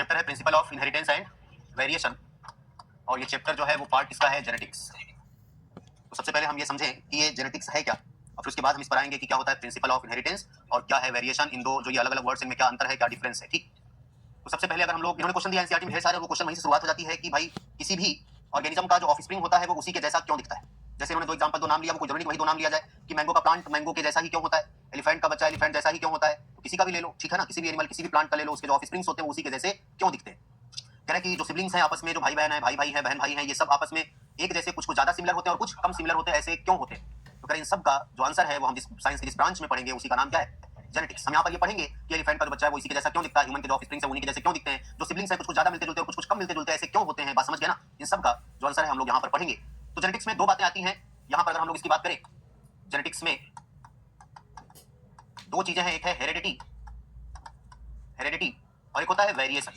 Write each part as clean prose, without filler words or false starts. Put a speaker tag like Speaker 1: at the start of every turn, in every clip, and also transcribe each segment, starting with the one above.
Speaker 1: Chapter है principle of inheritance and variation, और ये चैप्टर जो है वो पार्ट इसका है जेनेटिक्स। तो सबसे पहले हम ये समझें कि ये जेनेटिक्स है क्या, और फिर उसके बाद हम इस पर आएंगे कि क्या होता है प्रिंसिपल ऑफ इनहेरिटेंस और क्या है वेरिएशन। इन दो जो ये अलग अलग वर्ड्स, इनमें क्या अंतर है, क्या डिफरेंस है। ठीक, तो सबसे पहले अगर हम लोग, इन्होंने क्वेश्चन दिया एनसीईआरटी में ढेर सारे, वो क्वेश्चन वहीं से शुरुआत हो जाती है कि भाई किसी भी ऑर्गेनिज्म का जो ऑफस्प्रिंग होता है वो उसी के जैसा क्यों दिखता है। जैसे इन्होंने दो एग्जांपल, दो नाम लिया, वो कोई जरूरी वही दो नाम लिया जाए कि मैंगो का प्लांट मैंगो के जैसा ही क्यों होता है, एलिफेंट का बच्चा एलिफेंट जैसा ही क्यों होता है, तो किसी का भी ले लो, ठीक है ना, किसी भी एनिमल किसी भी प्लांट का ले लो, उसके जो ऑफस्प्रिंग्स होते हैं वो उसी के जैसे क्यों दिखते हैं। कह रहे हैं कि जो सिबलिंग्स हैं आपस में, जो भाई बहन है, भाई भाई है, बहन भाई है, ये सब आपस में एक जैसे कुछ कुछ ज्यादा सिमिलर होते हैं और कुछ कम सिमिलर होते हैं, ऐसे क्यों होते हैं। तो कह रहे इन सब का जो आंसर है वो हम जिस साइंस के जिस ब्रांच में पढ़ेंगे उसी का नाम क्या है, जेनेटिक्स। हम यहाँ पर ये पढ़ेंगे कि एलिफेंट का जो बच्चा है वो इसी के जैसा क्यों दिखता है, ह्यूमन के जो ऑफस्प्रिंग्स है उन्हीं के जैसे क्यों दिखते हैं, जो सिबलिंग्स है कुछ कुछ ज्यादा मिलते जुलते हैं, कुछ कुछ कम मिलते जुलते हैं, ऐसे क्यों होते हैं। बात समझ गए ना, इन सब का जो आंसर है हम लोग यहाँ पर पढ़ेंगे। तो जेनेटिक्स में दो बातें आती हैं यहाँ पर, अगर हम लोग इसकी बात करें, जेनेटिक्स में दो चीजें हैं, एक है हेरेडिटी, हेरेडिटी, और एक होता है वेरिएशन।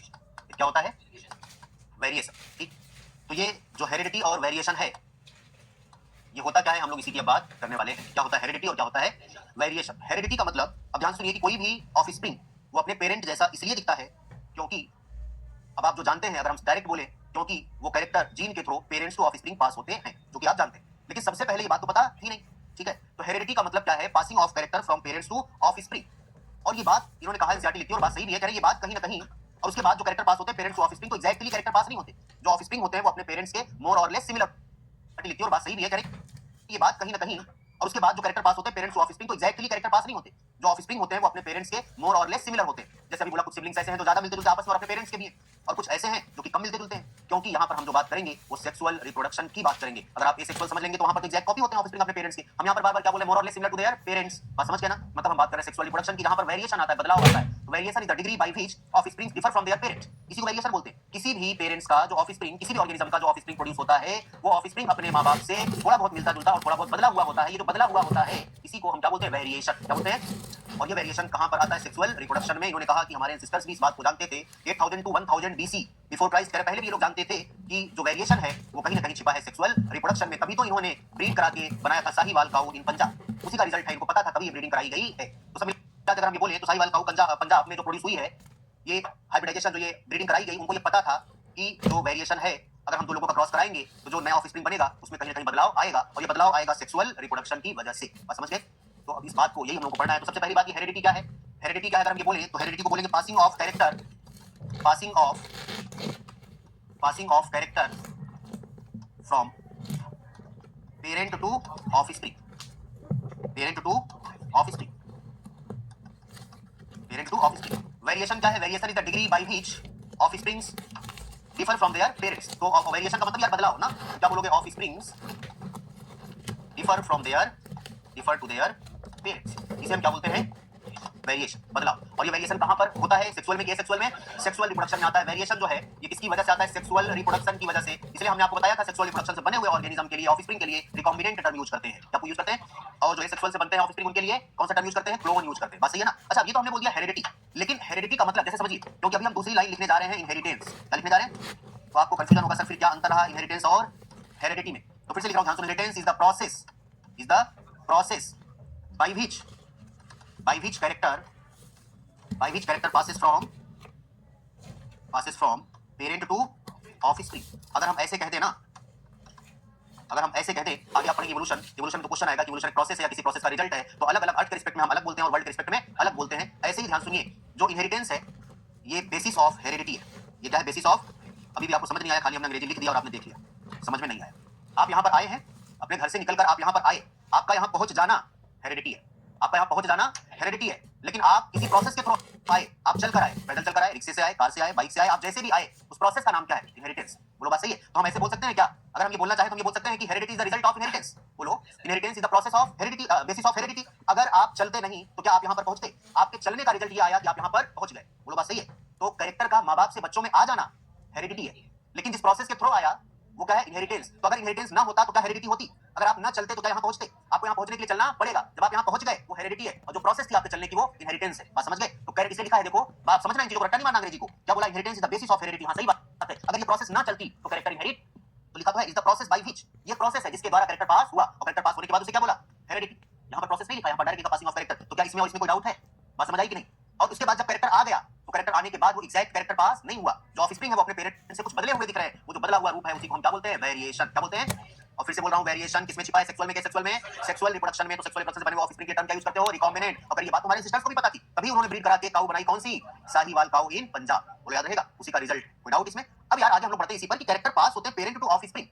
Speaker 1: क्या होता है, वेरिएशन। ठीक, तो ये जो हेरेडिटी और वेरिएशन है ये होता क्या है, हम लोग इसी की बात करने वाले हैं। क्या होता है हेरेडिटी और क्या होता है वेरिएशन। हेरेडिटी का मतलब, अब ध्यान सुनिए, कि कोई भी ऑफस्प्रिंग वो अपने पेरेंट जैसा इसलिए दिखता है क्योंकि, अब आप जो जानते हैं, अगर हम डायरेक्ट बोले, क्योंकि वो कैरेक्टर जीन के थ्रू पेरेंट्स टू ऑफस्प्रिंग पास होते हैं, जो कि आप जानते हैं, लेकिन सबसे पहले ये बात तो पता ही नहीं। ठीक है, तो हेरेडिटी का मतलब क्या है, passing of character from parents to offspring. और ये बात इन्होंने कहा एनसीईआरटी लिखती है, और बात सही भी है, कह रहे ये बात कहीं ना कहीं, और उसके बाद जो कैरेक्टर पास होते हैं पेरेंट्स टू ऑफस्प्रिंग, तो एग्जैक्टली कैरेक्टर पास नहीं होते, जो ऑफस्प्रिंग होते हैं वो अपने पेरेंट्स के मोर और लेस सिमिलर लिखती है, और बात सही भी है, कह रहे ये बात कहीं ना कहीं, और उसके बाद जो कैरेक्टर पास होते हैं पेरेंट्स टू ऑफस्प्रिंग, तो एग्जैक्टली कैरेक्टर पास नहीं होते, जो ऑफस्प्रिंग होते हैं वो अपने पेरेंट्स के मोर और लेस सिमिलर होते हैं। जैसे अभी बोला, कुछ सिबलिंग्स ऐसे हैं जो ज्यादा मिलते जुलते आपस में और अपने पेरेंट्स के भी हैं, और कुछ ऐसे हैं जो कि कम मिलते जुलते हैं, क्योंकि यहाँ पर हम जो बात करेंगे वो सेक्सुअल रिप्रोडक्शन की बात करेंगे। अगर आप एसेक्सुअल समझ लेंगे तो वहां पर एग्जैक्ट कॉपी होते हैं ऑफस्प्रिंग अपने पेरेंट्स के। हम यहाँ पर बार बार क्या बोले, मोर और less similar to their parents. बात समझ गए ना, मतलब हम बात कर रहे हैं सेक्सुअल रिप्रोडक्शन की, जहां पर वेरिएशन आता है, बदलाव आता है। Variation is the degree by which offspring differ from their parents, इसी को वेरिएशन बोलते हैं। किसी भी पेरेंट्स का जो ऑफस्प्रिंग, किसी भी ऑर्गेनिज्म का जो ऑफस्प्रिंग प्रोड्यूस होता है, वो ऑफस्प्रिंग अपने मां बाप से थोड़ा बहुत मिलता जुलता और थोड़ा बहुत बदला हुआ होता है। ये जो बदला हुआ होता है इसी को हम क्या बोलते हैं, वेरिएशन। क्या बोलते हैं, और ये वेरिएशन कहां पर आता है, सेक्सुअल रिप्रोडक्शन में। इन्होंने कहा कि हमारे एंसेस्टर्स भी इस बात को जानते थे, 8000 टू 1000 बीसी बिफोर क्राइस्ट, पहले भी ये लोग जानते थे कि जो वेरिएशन है वो कहीं ना कहीं छिपा है सेक्सुअल रिप्रोडक्शन में। तभी तो इन्होंने ब्रीड करा के बनाया था साहीवाल काऊ इन पंजाब, उसी का रिजल्ट है, इनको पता था तभी ब्रीडिंग कराई गई है। तो सब अगर हम ये बोले तो साहीवाल काऊ पंजाब में जो प्रोड्यूस हुई है, ये हाइब्रिडाइजेशन जो ये ब्रीडिंग कराई गई, उनको ये पता था कि जो वेरिएशन है, अगर हम दो लोगों का क्रॉस कराएंगे तो जो नया ऑफस्प्रिंग बनेगा उसमें कहीं ना कहीं बदलाव आएगा, और ये बदलाव आएगा सेक्सुअल रिप्रोडक्शन की वजह से। बात समझ गए। तो अब इस बात को, यही हम लोगों को पढ़ना है। तो सबसे पहली बात, ये हेरेडिटी क्या है। हेरेडिटी क्या है, अगर हम ये बोले तो हेरेडिटी को बोलेंगे passing of character, passing of character from parent to offspring, parent to offspring, parent to offspring. Variation क्या है, variation is the degree by which offsprings differ from their parents. तो वेरिएशन का मतलब यार बदलाव ना, क्या बोलोगे, offsprings differ from their, differ to their parents, इसे हम क्या बोलते हैं, वेरिएशन, बदलाव। और ये वेरिएशन कहां पर होता है, सेक्सुअल में। सेक्सुअल में, सेक्सुअल रिप्रोडक्शन में आता है। वेरिएशन जो है ये किसकी वजह से आता है, सेक्सुअल रिप्रोडक्शन की वजह से। इसलिए हमने आपको बताया था सेक्सुअल रिप्रोडक्शन से बने हुए ऑर्गेनिज्म के लिए, ऑफस्प्रिंग के लिए रिकॉम्बिनेंट टर्म यूज करते हैं। क्या यूज करते हैं, और जो है सेक्सुअल से बनते हैं ऑफस्प्रिंग, उनके लिए कौन सा टर्म यूज करते हैं, क्लोन यूज करते हैं। बात सही है ना। अच्छा, ये तो हमने बोल दिया हेरेडिटी, लेकिन हेरेडिटी का मतलब जैसे समझिए, क्योंकि अभी हम दूसरी लाइन लिखने जा रहे हैं, इनहेरिटेंस। क्या लिखने जा रहे हैं, तो आपको कंफ्यूजन होगा, सर फिर क्या अंतर रहा इनहेरिटेंस और हेरेडिटी में। तो फिर से लिख रहा हूं, ध्यान सुनो, inheritance is the process, is the process by which character, by which character passes from parent to offspring। अगर हम ऐसे कहते ना, अगर हम ऐसे कहते, आगे आप पढ़ेंगे इवोल्यूशन, इवोल्यूशन में तो क्वेश्चन आएगा कि इवोल्यूशन एक प्रोसेस है या किसी प्रोसेस का रिजल्ट है, तो अलग अलग अर्थ के रिस्पेक्ट में हम अलग बोलते हैं और वर्ल्ड के रिस्पेक्ट में अलग बोलते हैं। ऐसे ही ध्यान सुनिए, जो इनहेरिटेंस है ये बेसिस ऑफ हेरेडिटी है। ये क्या है, बेसिस ऑफ, अभी भी आपको समझ नहीं आया, खाली हमने अंग्रेजी लिख दिया और आपने देख लिया, समझ में नहीं आया। आप यहाँ पर आए हैं, अपने घर से निकलकर आप यहाँ पर आए, आपका यहाँ पहुंच जाना हेरेडिटी है, आपका यहाँ पहुंच जाना हेरेडिटी है, लेकिन आप किसी प्रोसेस के थ्रू आए, आप चलकर आए, पैदल चलकर आए, रिक्शे से आए, कार से आए, बाइक से आए, आप जैसे भी आए, उस प्रोसेस का नाम क्या है, इनहेरिटेंस। बोलो बात सही है। तो हम ऐसे बोल सकते हैं क्या, अगर हम ये बोलना चाहें तो हम ये बोल सकते हैं कि heredity is the result of inheritance. बोलो, inheritance is the process of heredity, basis of heredity. अगर आप चलते नहीं तो क्या आप यहाँ पर पहुंचते, आपके चलने का रिजल्ट ये आया कि आप यहाँ पर पहुंच गए। बोलो बात सही है। तो कैरेक्टर का माँ बाप से बच्चों में आ जाना हेरेडिटी है, लेकिन जिस प्रोसेस के थ्रू आया वो क्या है, इनहेरिटेंस। तो अगर इनहेरिटेंस ना होता तो क्या हेरेडिटी होती, अगर आप ना चलते तो क्या यहाँ पहुंचते, आपको यहाँ पहुंचने के लिए चलना पड़ेगा, जब आप यहाँ पहुंच गए वो हेरेडिटी है, और जो प्रोसेस थी आपके चलने की वो इनहेरिटेंस है। बात समझ गए। तो कैरेक्टर इसे लिखा है, देखो बात समझना, इन चीजों को रट्टा नहीं मारना अंग्रेजी को। क्या बोला, inheritance is the basis of heredity. हाँ सही बात है, अगर ये प्रोसेस ना चलती तो कैरेक्टर इनहेरिट, तो लिखा तो है is the process by which, ये प्रोसेस है जिसके द्वारा कैरेक्टर पास हुआ, और कैरेक्टर पास होने के बाद उसे क्या बोला, हेरेडिटी। यहाँ पर प्रोसेस नहीं लिखा, यहाँ पर डायरेक्ट पासिंग ऑफ कैरेक्टर। तो क्या इसमें और इसमें कोई डाउट है, बात समझ आई कि नहीं। और उसके बाद जब कैरेक्टर आ गया तो कैरेक्टर आने के बाद वो एग्जैक्ट कैरेक्टर पास नहीं हुआ। जो ऑफस्प्रिंग है वो अपने पेरेंट से कुछ बदले हुए दिख रहे हैं, वो जो बदला हुआ रूप है उसी को हम क्या बोलते हैं? वेरिएशन। क्या बोलते हैं? और फिर से बोल रहा हूं, वेरिएशन किसमें छिपा है? सेक्सुअल में। क्या सेक्सुअल में? सेक्सुअल रिप्रोडक्शन में। तो सेक्सुअल रिप्रोडक्शन से बने हुए ऑफस्प्रिंग के टर्म क्या यूज करते हो? रिकॉम्बिनेंट। अगर ये बात तुम्हारे सिस्टर्स को भी पता थी, तभी उन्होंने ब्रीड करा के काऊ बनाई, कौन सी? साहीवाल काऊ इन पंजाब। बोलो याद रहेगा, उसी का रिजल्ट। कोई डाउट इसमें? अब यार आगे हम लोग बढ़ते हैं इसी पर कि कैरेक्टर पास होते हैं पेरेंट टू ऑफस्प्रिंग।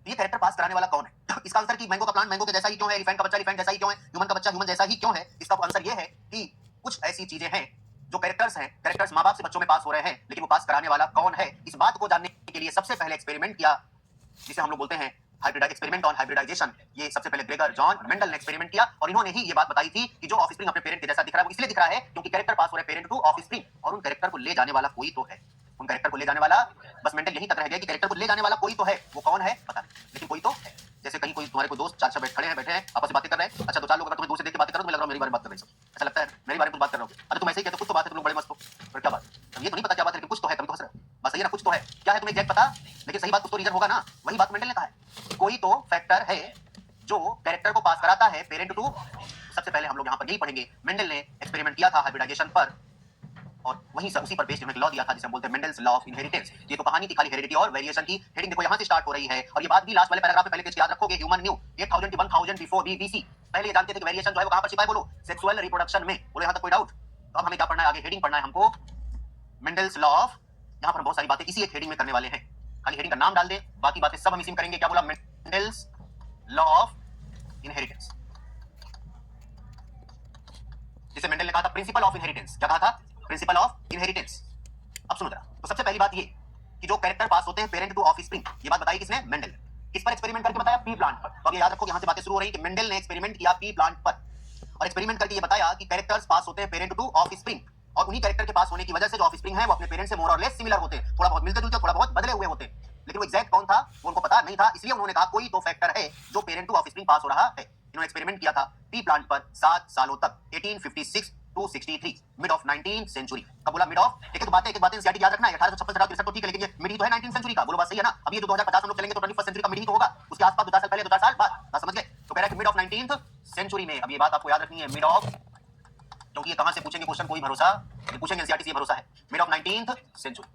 Speaker 1: ये कैरेक्टर पास कराने वाला कौन है? इसका आंसर कि मैंगो का प्लांट मैंगो के जैसा ही क्यों है, एलिफेंट का बच्चा एलिफेंट जैसा ही क्यों है, ह्यूमन का बच्चा ह्यूमन जैसा ही क्यों है? इसका आंसर ये है कि कुछ ऐसी चीजें हैं जो कैरेक्टर्स हैं, कैरेक्टर्स माँ बाप से बच्चों में पास हो रहे हैं, लेकिन वो पास कराने वाला कौन है? इस बात को जानने के लिए सबसे पहले एक्सपेरिमेंट किया, जिसे हम लोग बोलते हैं एक्सपेरिमेंट ऑन हाइब्रिडाइजेशन। ये सबसे पहले ग्रेगर जॉन मेंडल ने एक्सपेरिमेंट किया और इन्होंने ही ये बात बताई थी कि जो ऑफस्प्रिंग अपने पेरेंट के जैसा दिख रहा है वो इसलिए दिख रहा है क्योंकि कैरेक्टर पास हो रहे पेरेंट टू ऑफस्प्रिंग, और उन कैरेक्टर को ले जाने वाला कोई तो है। उन कैरेक्टर को ले जाने वाला, बस मेंडल यहीं तक रह गया कि कैरेक्टर को ले जाने वाला कोई तो है। वो कौन है पता नहीं, लेकिन कोई तो है। जैसे कहीं कोई तुम्हारे को दोस्त चार बैठे हैं आपस में बातें कर रहे हैं, अच्छा दो चार लोग अगर तुम्हें दूर से देख के बातें कर रहे हो तो लग रहा है मेरी बारे में बात कर रहे हैं, ऐसा लगता है मेरी बारे में कुछ बात कर रहे हो। अरे तुम ऐसे ही कहते हो कुछ तो बात है, तुम लोग बड़े मस्त हो, पर क्या बात? अब ये तो नहीं पता क्या बात है, लेकिन कुछ तो है, तभी तो हंस रहे हो। बस सही है ना, कुछ तो है। क्या है तुम्हें एग्जैक्ट पता, लेकिन सही बात कुछ तो रीजन होगा ना। वही बात मेंडल ने कहा है, कोई तो फैक्टर है जो कैरेक्टर को पास कराता है पेरेंट टू। सबसे पहले हम लोग यहाँ पर यही पढ़ेंगे, मेंडल ने एक्सपेरिमेंट किया था हाइब्रिडाइजेशन पर, और वहीं से उसी पर बेस्ड एक लॉ दिया था जिसे हम बोलते हैं मेंडल्स लॉ ऑफ इनहेरिटेंस। ये तो कहानी थी खाली हेरिडिटी और वेरिएशन की। हेडिंग देखो यहाँ से स्टार्ट हो रही है, और ये बात भी लास्ट वाले पैराग्राफ में पहले पेज याद रखोगे। Human new 8000 to 1000 before BC. पहले ये जानते थे कि वेरिएशन जो है वो कहां पर छिपा है? बोलो, सेक्सुअल रिप्रोडक्शन में। बोलो यहाँ तक कोई डाउट? तो अब हमें क्या पढ़ना है आगे? हेडिंग पढ़ना है हमको, मेंडल्स लॉ ऑफ। यहाँ पर बहुत सारी बातें इसी एक हेडिंग में करने वाले हैं, खाली हेडिंग का नाम डाल दे, बाकी बातें सब हम इसी में करेंगे। क्या बोला? मेंडल्स लॉ ऑफ इनहेरिटेंस, जिसे मेंडल ने कहा था प्रिंसिपल ऑफ इनहेरिटेंस। क्या कहा था? Principle of inheritance. अब सुनो जरा, तो सबसे पहली बात ये कि जो कैरेक्टर पास होते हैं पेरेंट टू ऑफस्प्रिंग, ये बात बताई किसने? मेंडल। किस पर एक्सपेरिमेंट करके बताया? पी प्लांट पर। तो अब ये याद रखो, यहां से बातें शुरू हो रही है कि मेंडल ने एक्सपेरिमेंट किया पी प्लांट पर, और एक्सपेरिमेंट करके ये बताया कि कैरेक्टर्स पास होते हैं पेरेंट टू ऑफस्प्रिंग, और उन्हीं कैरेक्टर के पास होने की वजह से जो ऑफस्प्रिंग है वो अपने पेरेंट से मोर और लेस सिमिलर होते हैं, थोड़ा बहुत मिलते जुलते, थोड़ा बहुत बदले हुए होते हैं। लेकिन वो एग्जैक्ट कौन था वो उनको पता नहीं था, इसलिए उन्होंने कहा कोई तो फैक्टर है जो पेरेंट टू ऑफस्प्रिंग पास हो रहा है। इन्होंने एक्सपेरिमेंट किया था पी प्लांट पर 7 सालों तक, 1856 to 63, mid of 19th century. कब बोला मिड ऑफ? एक बातें एनसीईआरटी याद रखना है। 1856 से 1863 तो ठीक है, लेकिन ये मिड ही तो है 19th सेंचुरी का। बोलो बात सही है ना? अब ये जो 2050 हम लोग चलेंगे तो 21st सेंचुरी का मिड ही तो होगा, उसके आसपास 2000 साल पहले 2000 साल बाद। बात समझ गए? तो कह रहा है कि मिड ऑफ 19th सेंचुरी में। अब ये बात आपको याद रखनी है, मिड ऑफ, क्योंकि ये कहां से पूछेंगे क्वेश्चन कोई भरोसा, ये पूछेंगे एनसीईआरटी से, ये भरोसा है। मिड ऑफ 19th सेंचुरी,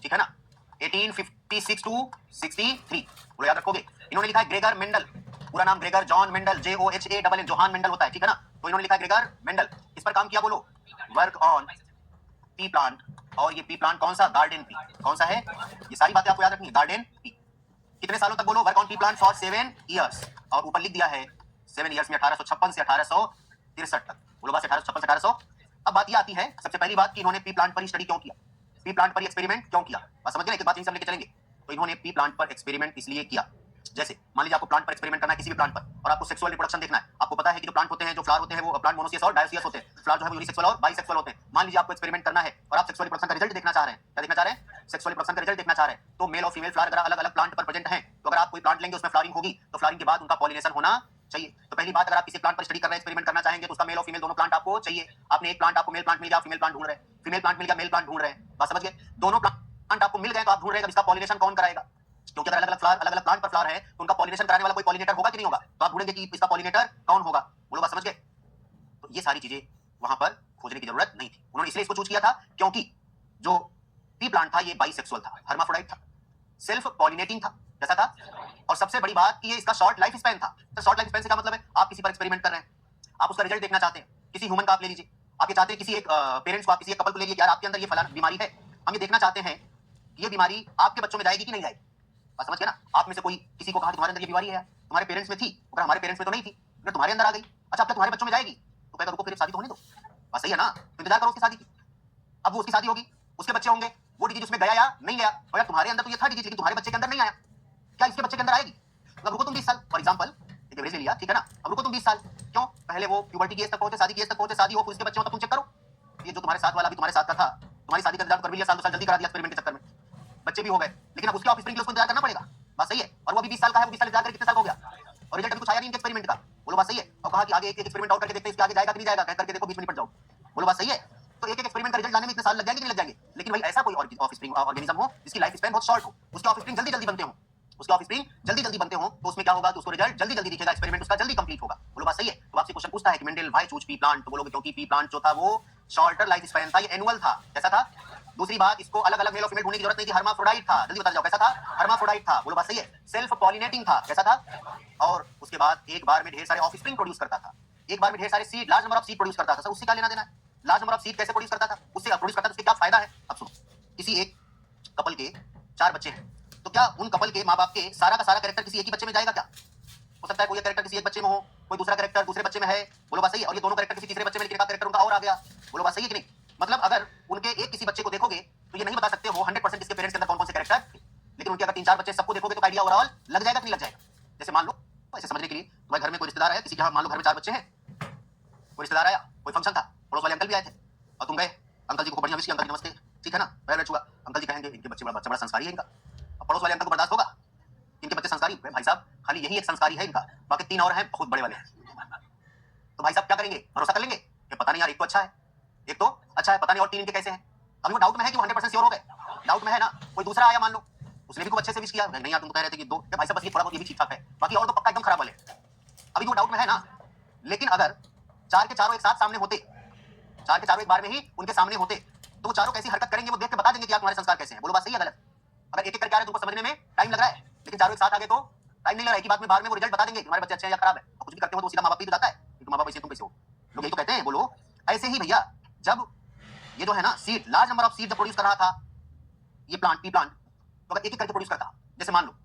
Speaker 1: ठीक है ना? 1856 टू 63, बोलो याद रखोगे। इन्होंने लिखा है ग्रेगर मेंडल, पूरा नाम Gregor John Mendel, JOHANN, Johan Mendel होता है, ठीक है ना? तो इन्होंने लिखा है ग्रेगर मेंडल। इस पर काम किया, बोलो वर्क ऑन पी प्लांट। और ये पी प्लांट कौन सा? Garden pea. कौन सा है? ये सारी बातें आपको याद रखनी है, गार्डन पी। कितने सालों तक? बोलो work on P plant for 7 years, और ऊपर लिख दिया है 7 years में 1856 से 1863 तक। बोलो बात 1856 से 1800। अब बात ये आती है, सबसे पहली बात कि इन्होंने पी प्लांट पर ही स्टडी क्यों किया, पी प्लांट पर एक्सपेरिमेंट क्यों किया? बात समझ गए? एक बात यहीं से हम लेके चलेंगे। तो इन्होंने पी प्लांट पर एक्सपेरिमेंट इसलिए किया, जैसे मान लीजिए आपको प्लांट पर एक्सपेरिमेंट करना है, किसी भी प्लांट पर, और आपको सेक्सुअल रिप्रोडक्शन देखना है। आपको पता है कि जो प्लांट होते हैं, जो फ्लावर होते हैं, वो प्लांट मोनोसियस और डायोसियस होते हैं। फ्लावर जो है वो यूनिसेक्सुअल और बाइसेक्सुअल होते हैं। मान लीजिए आपको एक्सपेरिमेंट करना है और आप सेक्सुअल रिप्रोडक्शन का रिजल्ट देखना चाह रहे हैं। क्या देखना चाह रहे हैं? सेक्सुअल रिप्रोडक्शन का रिजल्ट देखना चाह रहे हैं। तो मेल और फीमेल फ्लावर अगर अलग अलग प्लांट पर प्रेजेंट हैं, तो अगर आप कोई प्लांट लेंगे उसमें फ्लावरिंग होगी, तो फ्लावरिंग के बाद उनका पॉलिनेशन होना चाहिए। तो पहली बात, अगर आप किसी प्लांट पर स्टडी कर रहे हैं, एक्सपेरिमेंट करना चाहेंगे, तो उसका मेल और फीमेल दोनों प्लांट आपको चाहिए। आपने एक प्लांट, आपको मेल प्लांट मिल गया, फीमेल प्लांट ढूंढ रहे हैं, फीमेल प्लांट मिल गया, मेल प्लांट ढूंढ रहे हैं। बात समझ गए? दोनों प्लांट आपको मिल गए तो आप ढूंढ रहे हैं इसका पॉलिनेशन कौन कराएगा, क्योंकि अगर अलग अलग फ्लावर, अलग अलग प्लांट पर फ्लावर है तो उनका पॉलिनेशन कराने वाला कोई पॉलिनेटर होगा कि नहीं होगा, तो आप ढूंढेंगे कि इसका पॉलिनेटर कौन होगा। बोलो बात समझ गए? तो ये सारी चीजें वहां पर खोजने की जरूरत नहीं थी। उन्होंने इसलिए इसको चूज किया था क्योंकि जो पी प्लांट था ये बाइसेक्सुअल था, हर्माफ्रोडाइट था, सेल्फ पॉलिनेटिंग था, जैसा था, और सबसे बड़ी बात कि ये इसका शॉर्ट लाइफ स्पैन था। तो शॉर्ट लाइफ स्पैन से क्या मतलब है? आप किसी पर एक्सपेरिमेंट कर रहे हैं, आप उसका रिजल्ट देखना चाहते हैं, किसी ह्यूमन का आप ले लीजिए, आप ये चाहते हैं किसी एक पेरेंट्स को, आप किसी एक कपल को ले लीजिए, यार आपके अंदर ये फलाना बीमारी है, हम ये देखना चाहते हैं कि ये बीमारी आपके बच्चों में जाएगी कि नहीं जाएगी। बात समझ गए ना? आप में से कोई किसी को कहा कि तुम्हारे अंदर ये बीमारी है, तुम्हारे पेरेंट्स में थी, अगर हमारे पेरेंट्स में तो नहीं थी, अगर तुम्हारे अंदर आ गई, अच्छा अब तक तुम्हारे बच्चों में जाएगी, तो कहेगा रुको फिर शादी तो होने दो। बात सही है ना? तो इंतजार करो उसकी शादी की। अब वो उसकी शादी होगी, उसके बच्चे होंगे, वो डिजीज उसमें गया या नहीं गया, और यार तुम्हारे अंदर तो ये था डिजीज, लेकिन तुम्हारे बच्चे के अंदर नहीं आया, क्या इसके बच्चे के अंदर आएगी? मतलब रुको तुम 20 साल, फॉर एग्जांपल एक एवरेज ले लिया, ठीक है ना? अब रुको तुम 20 साल, क्यों? पहले वो प्यूबर्टी की एज तक पहुंचे, शादी की एज तक पहुंचे, शादी हो, उसके बच्चे हो, तब तुम चेक करो। ये जो तुम्हारे साथ वाला भी तुम्हारे साथ का था, तुम्हारी शादी का इंतजार कर भी लिया, साल 2 साल जल्दी करा दिया एक्सपेरिमेंट के चक्कर में, बच्चे भी हो गए, लेकिन अब उसके ऑफस्प्रिंग के लिए उसको इंतजार करना पड़ेगा। बात सही है? और वो अभी 20 साल का है, वो 20 साल इंतजार करके कितने साल हो गया, और रिजल्ट अभी कुछ आया नहीं इनके एक्सपेरिमेंट का। बोलो बात सही है? और कहा कि आगे एक एक्सपेरिमेंट और करके देखते हैं इसके आगे जाएगा कि नहीं जाएगा, करके देखो बीच में निपट जाओ। बोलो बात सही है? तो एक एक्सपेरिमेंट का रिजल्ट लाने में इतने साल लग जाएंगे कि नहीं लग जाएंगे? लेकिन भाई ऐसा कोई ऑफस्प्रिंग ऑर्गेनिज्म हो जिसकी लाइफ स्पैन बहुत शॉर्ट हो, उसके ऑफस्प्रिंग जल्दी जल्दी बनते हो, उसके ऑफस्प्रिंग जल्दी जल्दी बनते हो, तो उसमें क्या होगा? तो उसको रिजल्ट जल्दी जल्दी दिखेगा, एक्सपेरिमेंट उसका जल्दी कंप्लीट होगा। बोलो बात सही है? तो आपसे क्वेश्चन पूछता है कि Mendel why choose P plant, तो बोलोगे क्योंकि पी प्लांट जो था वो शॉर्टर लाइफ स्पैन था, ये एनुअल था। कैसा था? दूसरी बात, इसको अलग अलग मेल और फीमेल ढूंढने की जरूरत नहीं थी, हर्माफ्रोडाइट था। जल्दी बता जाओ कैसा था? हर्माफ्रोडाइट था। बोलो बात सही है। सेल्फ पॉलिनेटिंग था। कैसा था? और उसके बाद एक बार में ढेर सारे ऑफस्प्रिंग प्रोड्यूस करता था, एक बार में ढेर सारे seed, large number of seed produce करता था। सर उससे क्या लेना देना है? लार्ज नंबर ऑफ सीड कैसे प्रोड्यूस करता था? उससे प्रोड्यूस करता था, उसके क्या फायदा है? अब सुनो, किसी एक कपल के 4 बच्चे हैं, तो क्या उन कपल के माँ बाप के सारा का सारा कैरेक्टर किसी एक ही बच्चे में जाएगा क्या? हो सकता है कोई कैरेक्टर किसी एक बच्चे में हो, कोई दूसरा कैरेक्टर दूसरे बच्चे में है। बोलो बात सही है। और ये दोनों कैरेक्टर किसी तीसरे बच्चे में, लेकिन एक कैरेक्टर उनका और आ गया। बोलो बात सही है कि नहीं? मतलब अगर उनके एक किसी बच्चे को देखोगे तो ये नहीं बता सकते हो 100% इसके पेरेंट्स के अंदर कौन कौन से कैरेक्टर थे, लेकिन उनके अगर 3-4 बच्चे सबको देखोगे तो आइडिया ओवरऑल लग जाएगा कि नहीं लग जाएगा? जैसे मान लो, ऐसे समझने के लिए, तुम्हारे घर में कोई रिश्तेदार है, किसी के यहाँ मान लो घर में 4 बच्चे हैं, कोई रिश्तेदार आया, कोई फंक्शन था, पड़ोस वाले अंकल भी आए थे, और तुम गए, अंकल जी को बढ़िया विश किया, अंकल जी नमस्ते, ठीक है ना, पैर में छुआ, अंकल जी कहेंगे इनके बच्चे बड़ा संस्कारी है इनका। अब पड़ोस वाले अंकल को बर्दाश्त होगा इनके बच्चे संस्कारी? भाई साहब खाली यही एक संस्कारी है इनका, बाकी 3 और हैं बहुत बड़े वाले हैं। तो भाई साहब क्या करेंगे? भरोसा कर लेंगे कि पता नहीं यार, एक तो अच्छा है, एक तो अच्छा है, पता नहीं और 3 इनके कैसे हैं। अभी वो डाउट में है कि वो 100% श्योर हो गए, डाउट में है ना। कोई दूसरा आया मान लो, उसने भी खूब अच्छे से विश किया, नहीं यार तुम तो कह रहे थे कि 2, भाई साहब बस ये थोड़ा बहुत ये भी ठीक ठाक है, बाकी और तो पक्का एकदम खराब वाले। अभी वो डाउट में है ना। लेकिन अगर 4 के चारों एक साथ सामने होते, 4 के चारों एक बार में ही उनके सामने होते, तो वो चारों कैसी हरकत करेंगे वो देख के बता देंगे कि यार तुम्हारे संस्कार कैसे हैं। बोलो बात सही है गलत? अगर एक एक करके आ रहे तुमको समझने में टाइम लग रहा है, लेकिन चारों एक साथ आ गए तो टाइम नहीं लग रहा है। एक ही बात में बाहर में वो रिजल्ट बता देंगे तुम्हारे बच्चे अच्छे हैं या खराब है। और कुछ भी करते हो तो सीधा माँ बाप ही बताता है कि तुम माँ बाप ऐसे तुम कैसे हो। लोग यही तो कहते हैं। बोलो ऐसे ही भैया, जब ये जो है ना seed, large number of seed जब प्रोड्यूस कर रहा था ये प्लांट, पी प्लांट, तो अगर एक एक करके प्रोड्यूस करता, जैसे मान लो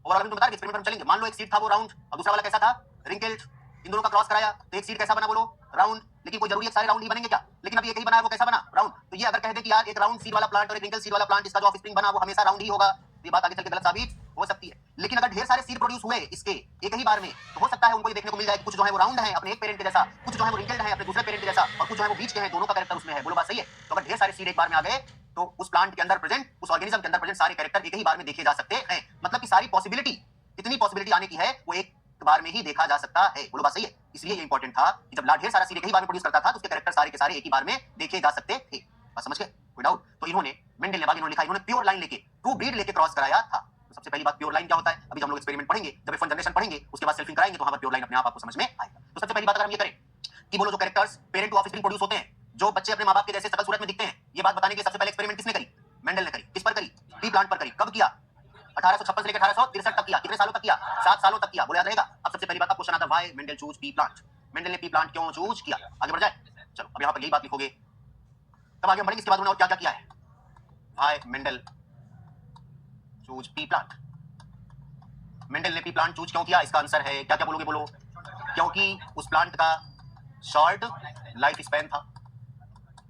Speaker 1: ओवरऑल तुम बता रहे एक्सपेरिमेंट में चलेंगे, मान लो एक सीड था वो राउंड और दूसरा वाला कैसा था? रिंकल्ड। इन दोनों का क्रॉस कराया तो एक सीड कैसा बना? बोलो राउंड। लेकिन कोई जरूरी है सारे राउंड ही बनेंगे क्या? लेकिन अभी एक ही बना है, वो कैसा बना? राउंड। तो ये अगर कह दे कि यार एक राउंड सीड वाला प्लांट और एक रिंकल सीड वाला प्लांट, इसका जो ऑफस्प्रिंग बना वो हमेशा राउंड ही होगा, ये बात आगे चल के गलत साबित हो सकती है। लेकिन अगर ढेर सारे सीड प्रोड्यूस हुए इसके एक ही बार में, तो हो सकता है उनको ये देखने को मिल जाए कि कुछ जो है वो राउंड है अपने एक पेरेंट के जैसा, कुछ जो है वो रिंकल्ड है अपने दूसरे पेरेंट के जैसा, और कुछ जो है वो बीच के हैं, दोनों का कैरेक्टर उसमें है। बोलो बात सही है? तो अगर ढेर सारे सीड एक बार में आ गए तो उस प्लांट के अंदर प्रेजेंट, उस ऑर्गेनिज्म के अंदर प्रेजेंट सारे कैरेक्टर एक ही बार में देखे जा सकते हैं। मतलब कि सारी पॉसिबिलिटी, कितनी पॉसिबिलिटी आने की है वो एक बार में ही देखा जा सकता है। बोलो बात सही है? इसलिए ये इंपॉर्टेंट था कि जब ढेर सारा सीड एक ही बार में प्रोड्यूस करता था तो उसके कैरेक्टर सारे के सारे एक ही बार में देखे जा सकते थे। बात समझ गए? कोई डाउट? तो इन्होंने मेंडल ने बाद इन्होंने लिखा, इन्होंने प्योर लाइन लेके, ट्रू ब्रीड लेके क्रॉस कराया था। तो सबसे पहली बात प्योर लाइन क्या होता है, अभी हम लोग एक्सपेरिमेंट पढ़ेंगे, जब F1 जनरेशन पढ़ेंगे उसके बाद सेल्फिंग कराएंगे तो वहां पर प्योर लाइन अपने आप आपको समझ में आएगा। तो सबसे पहली बात अगर हम ये करें कि बोलो जो characters parent to offspring produce होते हैं, जो बच्चे अपने माँ बाप के जैसे शकल सूरत में दिखते हैं, ये बात बताने के लिए सबसे पहले एक्सपेरिमेंट किसने करी? मेंडल ने करी। किस पर करी? पी प्लांट पर करी। कब किया? 1856 से लेकर 1863 तक किया। कितने सालों तक किया? 7 सालों तक किया। बोला याद रहेगा? अब सबसे पहली बात अब क्वेश्चन आता है, why Mendel choose P plant? Mendel ने पी प्लांट क्यों चूज किया? आगे बढ़ जाए? चलो अब यहां पर यही बात लिखोगे, तब आगे हम बढ़ेंगे इसके बाद उन्होंने और क्या क्या किया है। Why Mendel choose P plant? Mendel ने पी प्लांट चूज क्यों किया? इसका आंसर है क्या क्या बोलोगे? बोलो क्योंकि उस प्लांट का शॉर्ट लाइफ स्पैन था,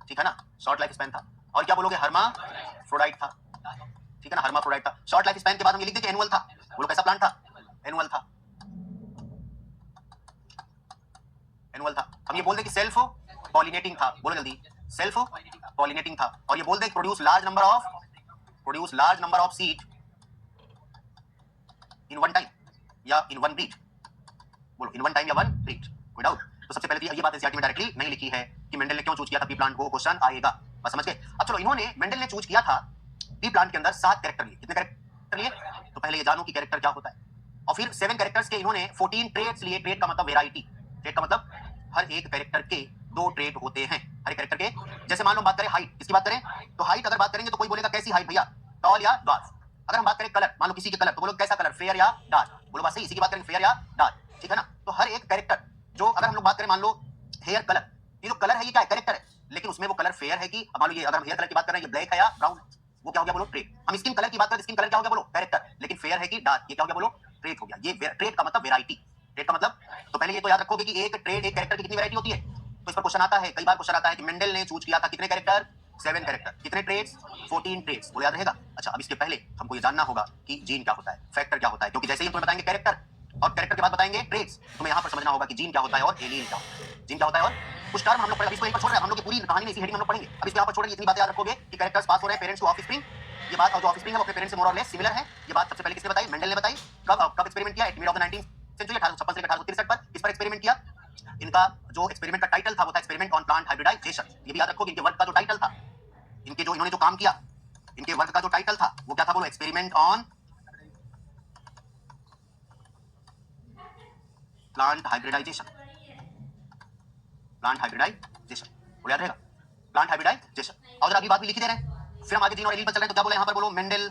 Speaker 1: ठीक है ना, शॉर्ट लाइफ स्पैन था। और क्या बोलोगे? हर्माफ्रोडाइट था, ठीक है ना, हर्माफ्रोडाइट था। शॉर्ट लाइफ स्पैन के बाद हम ये लिख देंगे एनुअल था। बोलो कैसा प्लांट था? एनुअल था, एनुअल था। हम ये बोल दें कि सेल्फ पॉलिनेटिंग था। बोलो जल्दी, सेल्फ पॉलिनेटिंग था। और ये बोल दें produce large number of seed in one time या इन वन ब्रीड। बोलो इन वन टाइम या वन ब्रीड। कोई डाउट? तो सबसे पहले तो ये बात एनसीईआरटी में डायरेक्टली नहीं लिखी है कि मेंडल ने क्यों चूज किया था पी प्लांट को, क्वेश्चन आएगा। बस समझ गए? अब चलो, इन्होंने मेंडल ने चूज किया था पी प्लांट के अंदर 7 कैरेक्टर लिए। कितने कैरेक्टर लिए? तो पहले ये जानो कि कैरेक्टर क्या होता है, और फिर 7 कैरेक्टर्स के इन्होंने 14 ट्रेट्स लिए। ट्रेट का मतलब वेराइटी, ट्रेट का मतलब हर एक कैरेक्टर के 2 ट्रेट होते हैं, हर एक कैरेक्टर के। जैसे मान लो बात करें हाइट, किसकी बात करें? तो हाइट अगर बात करेंगे तो कोई बोलेगा कैसी हाइट भैया, टॉल या ड्वार्फ। अगर हम बात करें कलर, मान लो किसी के कलर, तो बोलो कैसा कलर, फेयर या डार्क। बोलो बात सही, इसी की बात करेंगे फेयर या डार्क, ठीक है ना। तो हर एक कैरेक्टर जो, अगर हम लोग बात करें मान लो हेयर कलर, ये जो कलर है ये क्या है? कैरेक्टर है, लेकिन उसमें वो कलर फेयर है कि, मान लो ये अगर हम हेयर कलर की बात कर रहे हैं, ये ब्लैक है या ब्राउन, वो क्या हो गया? बोलो ट्रेट। हम स्किन कलर की बात करें, स्किन कलर क्या हो गया? बोलो कैरेक्टर, लेकिन फेयर है कि डार्क, ये क्या हो गया? बोलो ट्रेट हो गया। ये ट्रेट का मतलब वेराइटी, ट्रेट का मतलब। तो पहले ये तो याद रखोगे कि एक ट्रेट, एक कैरेक्टर की कितनी वैरायटी होती है। तो इस पर क्वेश्चन आता है, कई बार क्वेश्चन आता है कि मेंडल ने चूज किया था कितने कैरेक्टर? 7 कैरेक्टर। कितने ट्रेट्स? 14 ट्रेट्स। बोलो याद रहेगा? अच्छा, अब इसके पहले हमको ये जानना होगा कि जीन क्या होता है, फैक्टर क्या होता है, क्योंकि जैसे ही हम तुम्हें बताएंगे कैरेक्टर और कैरेक्टर के बाद बताएंगे ट्रेट्स, तुम्हें यहाँ पर समझना होगा कि जीन क्या होता है और एलील क्या होता है। जीन क्या होता है और कुछ टर्म हम लोग पढ़े, इसको एक बार छोड़ रहे हैं, हम लोग की पूरी कहानी में इसी हेडिंग हम लोग पढ़ेंगे। अब इसको यहाँ पर छोड़ रहे, इतनी बातें याद रखोगे कि कैरेक्टर्स पास हो रहे हैं पेरेंट्स टू ऑफस्प्रिंग, ये बात, और जो ऑफस्प्रिंग है वो अपने पेरेंट्स से मोर और लेस सिमिलर है। ये बात सबसे पहले किसने बताई? मेंडल ने बताई। कब एक्सपेरिमेंट किया? Mid of the 19th century, 1856 से 1863 पर। किस पर एक्सपेरिमेंट किया? इनका जो एक्सपेरिमेंट का टाइटल था वो था एक्सपेरिमेंट ऑन प्लांट हाइब्रिडाइजेशन। ये भी याद रखोगे, इनके वर्क का जो टाइटल था, इनके जो इन्होंने जो काम किया, इनके वर्क का जो टाइटल था वो क्या था? बोलो experiment on plant hybridization, plant hybridization. बोलो याद रहेगा? Plant hybridization. और अभी बात भी लिखी दे रहे हैं, फिर हम आगे जीन और एलील पर चल रहे हैं, तो क्या बोले यहाँ पर, बोलो मेंडल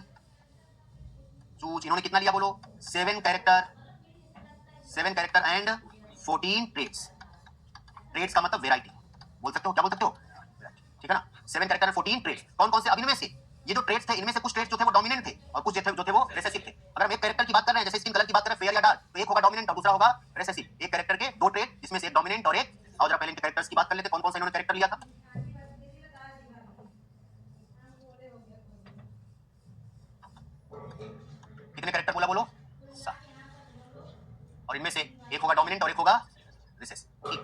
Speaker 1: चूज, इन्होंने कितना लिया बोलो, 7 कैरेक्टर एंड 14 ट्रेट्स। ट्रेट्स का मतलब वेराइटी बोल सकते हो, क्या बोल सकते हो, ठीक है ना। 7 कैरेक्टर एंड 14 ट्रेट्स, कौन कौन से, अब इनमें से ये जो ट्रेट्स थे, इनमें से कुछ ट्रेट्स जो थे वो डोमिनेंट थे और कुछ जो थे वो रिसेसिव थे। अगर हम एक कैरेक्टर की बात कर रहे हैं, जैसे स्किन कलर की बात करें, फेयर या डार्क, तो एक होगा डोमिनेंट और दूसरा होगा रिसेसिव। एक कैरेक्टर के दो ट्रेट, जिसमें से एक डोमिनेंट और एक, और जरा पहले इनके कैरेक्टर्स की बात कर लेते, कौन कौन से इन्होंने कैरेक्टर लिया था। कितने कैरेक्टर बोला बोलो, 7। और इनमें से एक होगा डोमिनेंट और एक होगा रिसेसिव, ठीक।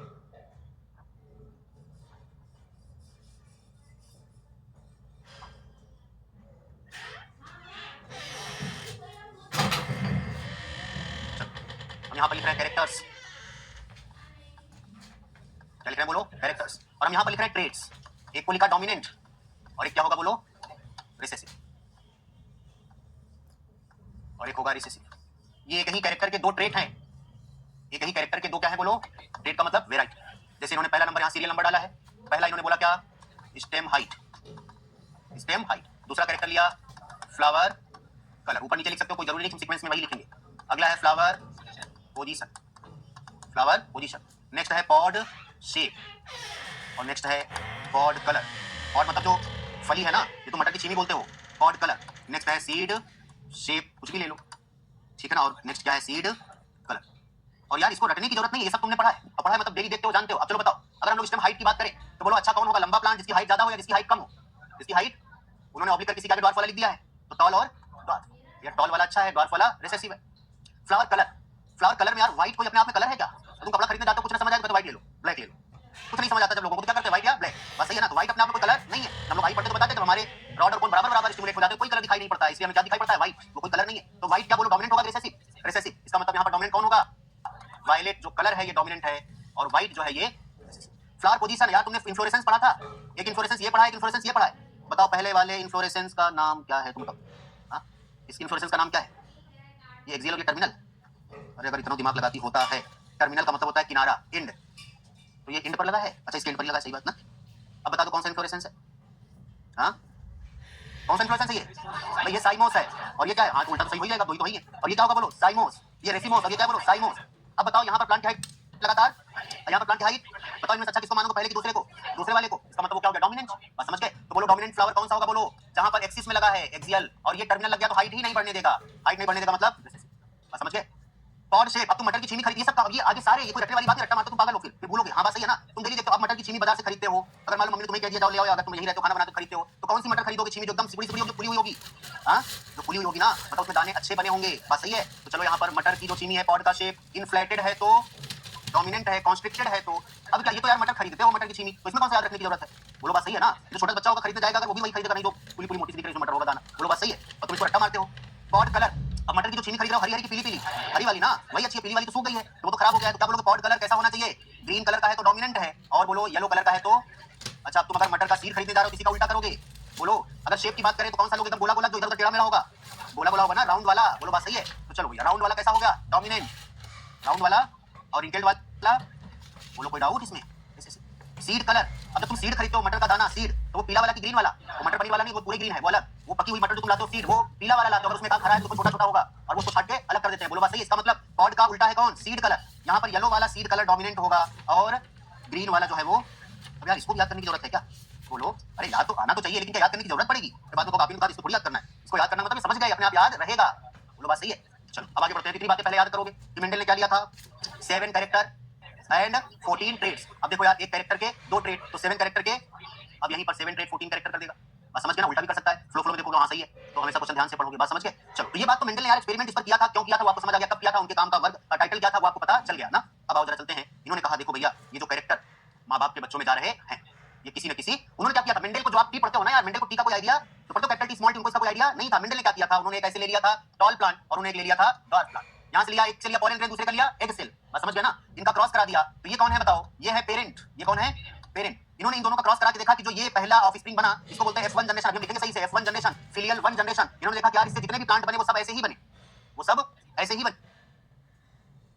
Speaker 1: हम यहां पर लिख रहे हैं कैरेक्टर्स, क्या लिख रहे हैं बोलो, कैरेक्टर्स। और हम यहां पर लिख रहे हैं ट्रेट्स, एक को लिखा डोमिनेंट और एक क्या होगा बोलो, रिसेसिव, और एक होगा रिसेसिव। ये एक ही कैरेक्टर के दो ट्रेट हैं, एक ही कैरेक्टर के दो क्या है बोलो, ट्रेट का मतलब वेराइटी। जैसे इन्होंने पहला नंबर यहां सीरियल नंबर डाला है, पहला इन्होंने बोला क्या, स्टेम हाइट, स्टेम हाइट। दूसरा कैरेक्टर लिया फ्लावर कलर, ऊपर नीचे लिख सकते हो, कोई जरूरी नहीं, हम सीक्वेंस में वही लिखेंगे। अगला है flower position, flower position. Next है पॉड शेप और नेक्स्ट है पॉड कलर। पॉड मतलब जो फली है ना, ये तो मटर की चीनी बोलते हो, पॉड कलर। नेक्स्ट है सीड शेप, कुछ भी ले लो, ठीक है ना। और नेक्स्ट क्या है, सीड कलर। और यार इसको रटने की जरूरत नहीं, ये सब तुमने पढ़ा है, और पढ़ा है मतलब डेली देखते हो, जानते हो। अब चलो बताओ, अगर हम लोग स्टेम हाइट की बात करें तो बोलो अच्छा कौन होगा, लंबा प्लांट जिसकी हाइट ज्यादा हो या जिसकी हाइट कम हो, जिसकी हाइट, उन्होंने ऑब्लिक करके किसी का भी ड्वार्फ वाला लिख दिया है, तो टॉल और ड्वार्फ। ये टॉल वाला अच्छा है, ड्वार्फ वाला रिसेसिव है। फ्लावर कलर, फ्लावर कलर में यार व्हाइट कोई अपने आप में कलर है क्या, तो तुम कपड़ा खरीदने जाते हो, कुछ ना समझ आएगा तो व्हाइट ले लो, ब्लैक ले लो, कुछ नहीं समझ आता जब लोगों को, तो क्या करते हैं, व्हाइट या ब्लैक, बस सही है ना। तो व्हाइट अपने आप में कोई कलर नहीं है, हम लोग व्हाइट पढ़ते तो बताते हैं, हमारे रॉड और कोन बराबर बराबर स्टिमुलेट हो जाते हैं, कोई कलर दिखाई नहीं पड़ता है, इसलिए हमें क्या दिखाई पड़ता है, व्हाइट, वो कोई कलर नहीं है। तो व्हाइट क्या बोलो, डोमिनेंट होगा, रिसेसिव, रिसेसिव। इसका मतलब यहाँ पर डोमिनेंट कौन होगा, वायलेट जो कलर है ये डोमिनेंट है, और व्हाइट जो है ये। फ्लावर पोजीशन, यार तुमने इन्फ्लोरेसेंस पढ़ा था, एक इन्फ्लोरेसेंस ये पढ़ा है, एक इन्फ्लोरेसेंस ये पढ़ा है, बताओ पहले वाले इन्फ्लोरेसेंस का नाम क्या है, तुम बताओ। हाँ, इसकी इन्फ्लोरेसेंस का नाम क्या है, ये एक्सियल और ये टर्मिनल। अरे अगर इतना दिमाग लगाती होता है, टर्मिनल का मतलब होता है किनारा, एंड, तो ये एंड पर लगा है, अच्छा इसके एंड पर लगा है, सही बात ना। अब बता दो कौन सा इन्फ्लोरेसेंस है, हाँ कौन सा इन्फ्लोरेसेंस है ये, भाई ये साइमोस है, और ये क्या है, हाँ उल्टा तो सही हो जाएगा, दो ही तो वही है। और ये क्या होगा बोलो, साइमोस, ये रेसिमोस, और ये क्या बोलो, साइमोस। अब बताओ यहाँ पर प्लांट हाइट लगातार, यहाँ पर प्लांट हाइट, बताओ इनमें अच्छा किसको मानोगे, पहले की दूसरे को, दूसरे वाले को, इसका मतलब वो क्या हो गया, डोमिनेंट। बस समझ गए, तो बोलो डोमिनेंट फ्लावर कौन सा होगा बोलो, जहां पर एक्सिस में लगा है, एक्सियल, और ये टर्मिनल लग गया तो हाइट ही नहीं बढ़ने देगा, हाइट नहीं बढ़ने देगा मतलब, बस समझ गए। पॉड शेप, अब तुम मटर की चीनी खरीदी, सब का ये आगे सारे, ये कोई रटने वाली बात है, रट्टा मारते तुम पागल हो, फिर भूलोगे, हाँ बात सही है ना। तुम डेली देखते हो, आप मटर की चीनी बाजार से खरीदते हो, अगर मालूम मम्मी ने तुम्हें कह दिया जाओ ले आओ, अगर तुम यहीं रहते हो खाना बनाते खरीदते हो, तो कौन सी मटर खरीदोगे, चीनी जो एकदम सिकुड़ी सिकुड़ी होगी, फुली हुई होगी, हाँ जो फुली हुई होगी ना, मतलब उसमें दाने अच्छे बने होंगे, बात सही है। तो चलो यहाँ पर मटर की जो चीनी है, पॉड का शेप इनफ्लेटेड है तो डोमिनेंट है, कॉन्स्ट्रिक्टेड है तो, अब क्या ये तो यार मटर खरीदते हो मटर की चीनी, तो इसमें कौन सा याद रखने की जरूरत है, बोलो बात सही है ना। जो छोटा बच्चा होगा खरीदने जाएगा, अगर वो भी वही खरीदेगा, नहीं जो पूरी पूरी मोटी सी दिख रही है मटर होगा दाना, बोलो बात सही है, और तुम इसको रट्टा मारते हो। पॉड कलर, अब मटर की जो चीनी खरीद रहे हो, हरी हरी की पीली पीली, हरी वाली ना वही अच्छी है, पीली वाली तो सूख गई है, तो वो तो खराब हो गया है, तो क्या बोलोगे, पॉड कलर कैसा होना चाहिए, ग्रीन कलर का है तो डोमिनेंट है, और बोलो येलो कलर का है तो, अच्छा तुम अगर मटर का सीड खरीदने जा रहे हो, किसी का उल्टा करोगे, बोलो अगर शेप की बात करें तो कौन सा लोगे, एकदम गोला गोला जो इधर उधर टेढ़ा मेढ़ा होगा, गोला गोला होगा ना, राउंड वाला, बोलो बात सही है। तो चलो भैया राउंड वाला कैसा हो गया, डोमिनेंट, राउंड वाला, और रिंकल्ड वाला, बोलो कोई डाउट इसमें। सीड कलर, अब जब तुम सीड खरीदते हो मटर का दाना, सीड, तो वो पीला वाला की ग्रीन वाला, वो मटर पनीर वाला नहीं, वो पूरे ग्रीन है, वो अलग, वो पकी हुई मटर जो तुम लाते हो सीड, वो पीला वाला लाते हो, अगर उसमें हरा है तो छोटा छोटा होगा, और वो छाट के अलग कर देते हैं, बोलो बात सही है। इसका मतलब पॉड का उल्टा है कौन, सीड कलर, यहाँ पर येलो वाला सीड कलर डोमिनेंट होगा, और ग्रीन वाला जो है वो, अब यार इसको याद करने की जरूरत है क्या, बोलो अरे याद तो आना तो चाहिए, लेकिन क्या याद करने की जरूरत पड़ेगी, बातों को काफी बात इसको थोड़ी याद करना है, इसको याद करना मतलब समझ गए, अपने आप याद रहेगा, बोलो बात सही है। चलो अब आगे बढ़ते हैं, कितनी बातें पहले याद करोगे कि मेंडल ने क्या लिया था, 7 कैरेक्टर एंड 14 ट्रेड्स। अब देखो यार एक कैरेक्टर के दो ट्रेड, तो 7 कैरेक्टर के, अब यहीं पर 7 ट्रेड 14 कैरेक्टर कर देगा, बात समझ गए ना, उल्टा भी कर सकता है, फ्लो फ्लो में देखोगे हाँ सही है, तो हमेशा क्वेश्चन ध्यान से पढ़ोगे, बात समझ गए। चलो तो ये बात तो मेंडल ने यार एक्सपेरिमेंट इस पर किया था, क्यों किया था वो आपको समझ आ गया, कब किया था, उनके काम का वर्ग का टाइटल क्या था वो आपको पता चल गया ना। अब आओ जरा चलते हैं, इन्होंने कहा देखो भैया ये जो कैरेक्टर माँ बाप के बच्चों में जा रहे हैं, ये किसी न किसी, उन्होंने क्या किया था, मेंडल को जो आप टी पढ़ते हो ना यार, मेंडल को टी का कोई आइडिया तो पढ़ते हो, कैपिटल टी स्मॉल टी, उनको इसका कोई आइडिया नहीं था। मेंडल ने क्या किया था, उन्होंने एक ऐसे ले लिया था टॉल प्लांट, और उन्होंने एक ले लिया था डॉर्फ प्लांट, यहाँ से लिया, एक से लिया पॉलन ग्रेन, दूसरे का लिया एग सेल, बस समझ गए ना, इनका क्रॉस करा दिया, तो ये कौन है बताओ, ये है पेरेंट, ये कौन है पेरेंट। इन्होंने इन दोनों का क्रॉस करा के देखा कि जो ये पहला ऑफस्प्रिंग बना, इसको बोलते हैं F1 जनरेशन, अभी हम लिखेंगे सही से, F1 जनरेशन, फिलियल 1 जनरेशन। इन्होंने देखा कि यार इससे जितने भी प्लांट बने वो सब ऐसे ही बने, वो सब ऐसे ही बने,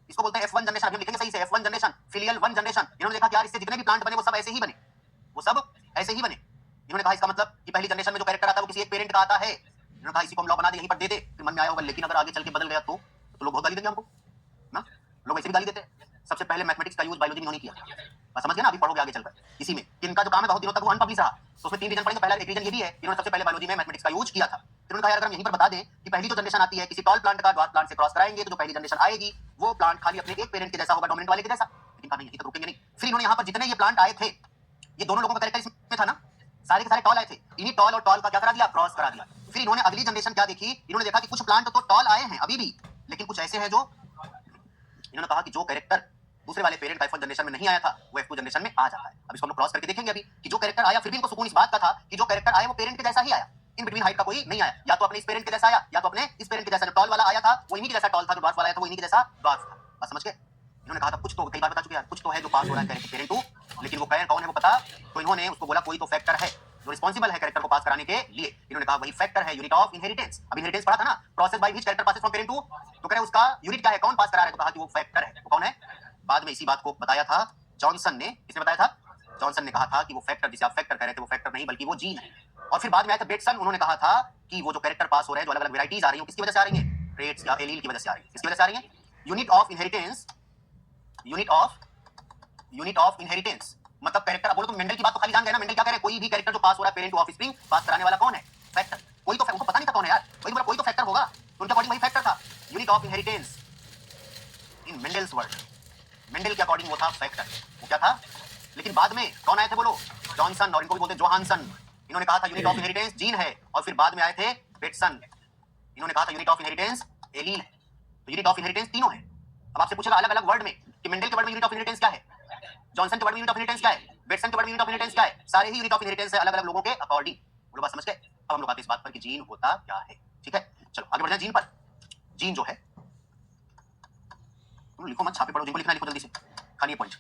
Speaker 1: इसको बोलते हैं F1 जनरेशन, अभी हम लिखेंगे सही से, F1 जनरेशन, फिलियल 1 जनरेशन। इन्होंने देखा कि यार इससे जितने भी प्लांट बने वो सब ऐसे ही बने, वो सब ऐसे ही बने। इन्होंने कहा इसका मतलब कि पहली जनरेशन में जो कैरेक्टर आता है वो किसी एक पेरेंट का आता है। इन्होंने कहा इसी को हम लॉ बना दे, यहीं पर दे दे, फिर मन में आया होगा लेकिन अगर आगे चल के बदल गया तो लोग बहुत गाली देंगे हमको ना, लोग ऐसे भी गाली देते हैं। सबसे पहले मैथमेटिक्स का यूज बायोलॉजी में नहीं किया, बस समझ गया ना, अभी पढ़ोगे आगे चलकर इसी में। इनका जो काम है बहुत दिनों तक वो अनपब्लिश रहा, तो उसमें 3 रीजन पढ़ेंगे। पहला एक रीजन ये भी है इन्होंने सबसे पहले बायोलॉजी में मैथमेटिक्स का यूज किया था। फिर उन्होंने कहा यार अगर हम यहीं पर बता दें कि पहली जो जनरेशन आती है किसी टॉल प्लांट का ड्वार्फ प्लांट से क्रॉस कराएंगे तो जो पहली जनरेशन आएगी वो प्लांट खाली अपने एक पेरेंट के जैसा होगा, डोमिनेंट वाले के जैसा। लेकिन कहा नहीं, यहीं तक रुकेंगे नहीं। फिर इन्होंने यहाँ पर जितने ये प्लांट आए थे, ये दोनों लोगों का कैरेक्टर इसमें था ना, सारे के सारे टॉल आए थे, इन्हीं टॉल और टॉल का क्या करा दिया, क्रॉस करा दिया। फिर इन्होंने अगली जनरेशन क्या देखी, इन्होंने देखा कि कुछ प्लांट तो टॉल आए हैं अभी भी, लेकिन कुछ ऐसे हैं जो, इन्होंने कहा कि जो कैरेक्टर दूसरे वाले पेरेंट का F1 जनरेशन में नहीं आया था वो F2 जनरेशन में आ जाता है। अब इसको हम लोग क्रॉस करके देखेंगे अभी कि जो कैरेक्टर आया, फिर भी इनको सुकून इस बात का था कि जो कैरेक्टर आया वो पेरेंट के जैसा ही आया, इन बिटवीन हाइट का कोई नहीं आया, या तो अपने इस पेरेंट के जैसा आया या तो अपने इस पेरेंट के जैसा। जो टॉल वाला आया था वो इन्हीं के जैसा टॉल था, जो ड्वार्फ वाला आया था वो इन्हीं के जैसा ड्वार्फ था। बस समझ गए। इन्होंने कहा था कुछ तो, कई बार बता चुके यार, कुछ तो है जो पास हो रहा है पेरेंट टू, लेकिन वो कौन है वो पता। तो इन्होंने उसको बोला कोई तो फैक्टर है जो रिस्पॉन्सिबल है कैरेक्टर को पास कराने के लिए। इन्होंने कहा वही फैक्टर है यूनिट ऑफ इनहेरिटेंस। अब इनहेरिटेंस पढ़ा था ना, process by which character passes from parent to, तो कह रहे उसका यूनिट क्या है, कौन पास करा रहा है, तो कहा कि वो फैक्टर है। वो कौन है, बाद में इसी बात को बताया था जॉनसन ने। किसने बताया था, जॉनसन ने कहा था कि वो फैक्टर जिसे आप फैक्टर कह रहे थे वो फैक्टर नहीं बल्कि वो जीन है। और फिर बाद में आया था बेटसन, उन्होंने कहा था कि वो जो कैरेक्टर पास हो रहे हैं, जो अलग अलग वैरायटीज आ रही हैं, किसकी वजह से आ रही हैं, ट्रेट्स या एलील की वजह से आ रही है। किसकी वजह से आ रही है, unit of inheritance, unit of inheritance मतलब कैरेक्टर। अब बोलो तुम मेंडल की बात तो खाली जान गए ना, मेंडल क्या कह रहे हैं, कोई भी कैरेक्टर जो पास हो रहा है पेरेंट टू ऑफस्प्रिंग, पास कराने वाला कौन है, फैक्टर। कोई तो उनको पता नहीं था कौन है यार, वही बोला कोई तो फैक्टर होगा, तो उनके अकॉर्डिंग वही फैक्टर था। Unit of inheritance in Mendel's word, Mendel के अकॉर्डिंग वो था फैक्टर, वो क्या था। लेकिन बाद में कौन आए थे बोलो, जॉनसन, और इनको भी बोलते जोहानसन। इन्होंने कहा था यूनिट ऑफ इनहेरिटेंस जीन है, और फिर बाद में आए थे बेटसन, इन्होंने कहा था यूनिट ऑफ इनहेरिटेंस एलील है। तो यूनिट ऑफ इनहेरिटेंस तीनों है। अब आपसे पूछेगा अलग अलग वर्ड में कि मेंडल के वर्ड में यूनिट ऑफ इनहेरिटेंस क्या है, जॉनसन के वर्ड में यूनिट ऑफ इनहेरिटेंस क्या है, बेटसन के वर्ड में यूनिट ऑफ इनहेरिटेंस क्या है, सारे ही यूनिट ऑफ इनहेरिटेंस है अलग अलग लोगों के अकॉर्डिंग। बोलो बात समझ गए। अब हम लोग आते हैं इस बात पर कि जीन होता क्या है। ठीक है, चलो आगे बढ़ जाए जीन पर। जीन जो है, तुम लिखो मत, छापे पढ़ो, जिनको लिखना लिखो जल्दी से, खाली ये पॉइंट,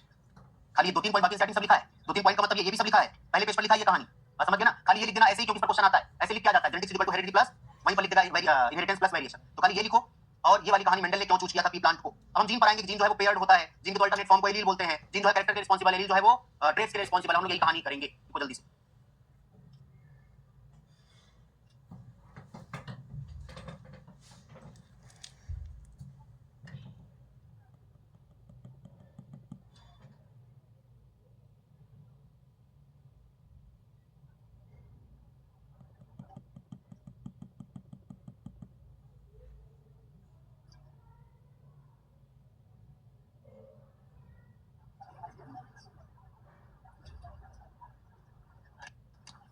Speaker 1: खाली ये 2-3 पॉइंट, बाकी सेटिंग सब लिखा है। 2-3 पॉइंट का मतलब ये भी सब लिखा है, पहले पेज पर लिखा है ये कहानी, बस समझ गए ना। खाली ये लिख देना ऐसे ही, क्योंकि इस पर क्वेश्चन आता है, ऐसे लिख के आ जाता है genetics equal to heredity plus, वहीं पर लिख देगा इनहेरिटेंस प्लस वेरिएशन। तो खाली ये लिखो, और ये वाली कहानी मेंडल ने क्यों चूज किया था पी प्लांट को। अब हम जीन पर आएंगे कि जीन जो है वो पेयर्ड होता है, जीन के तो अल्टरनेट फॉर्म को एलील बोलते हैं, जीन जो है कैरेक्टर के रिस्पांसिबल, एलील जो है वो ट्रेट्स के रिस्पांसिबल है। हम लोग यही कहानी करेंगे, देखो जल्दी से।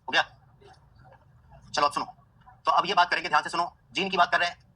Speaker 1: हो गया, चलो अब सुनो। तो अब ये बात करेंगे, ध्यान से सुनो, जीन की बात कर रहे हैं।